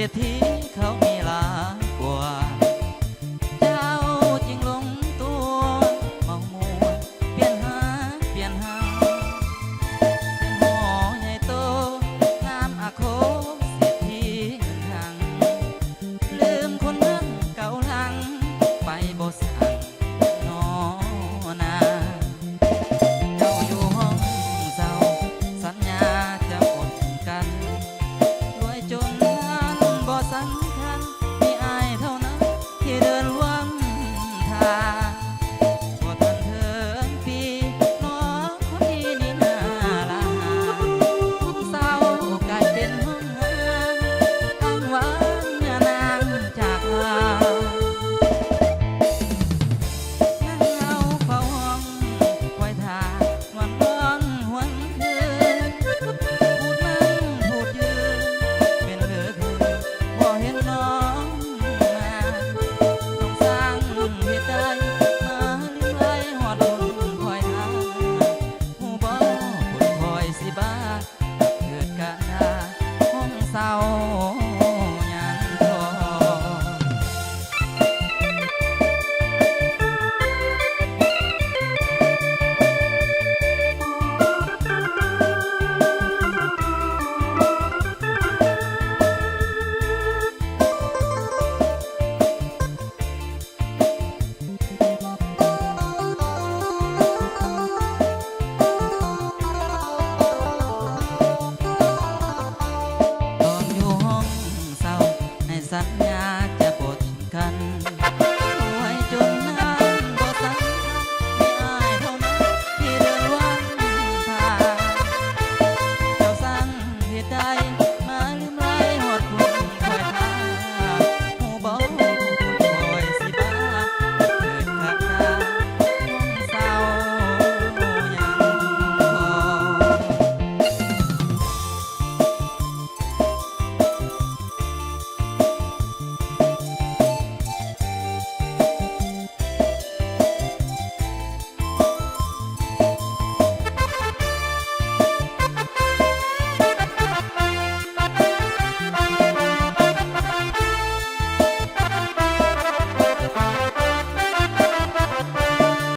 ษฐีเขามีหลายกว่าเจ้าจริงลงตัวเมามัวเปลี่ยนหาเปลี่ยนหาเป็นหอใหญ่โตงามอาโคเศรษฐีเงินทังลืมคนนั้นเก่าหลังไปบ่สั่งนอนาเจ้าอยู่ห้องเศร้าสัญญาจะอดกันรวยจนนั้นบ่สำคัญมีอายเท่านั้นที่เดินร่วมทางบ่ทันเถิงปีน้องคนดีนี่นาลาเศร้ากลายเป็นห้องหางอ้างว้างเมื่อนางจากลานั่งเหงาเฝ้าห้องคอยท่าวันนอนหวนคืนพูดนั่งพูดยืนเป็นเหลือเกินบ่เห็นน้องมาต้องสร้างเหตุใดมาลิ้มไหลหอดลุ่นคอยท่าหูบ่คนคอยสิบ้าเกิดกะดาห้องเศร้ายันทอ ตอนอยู่ห้องเศร้าให้สัญญา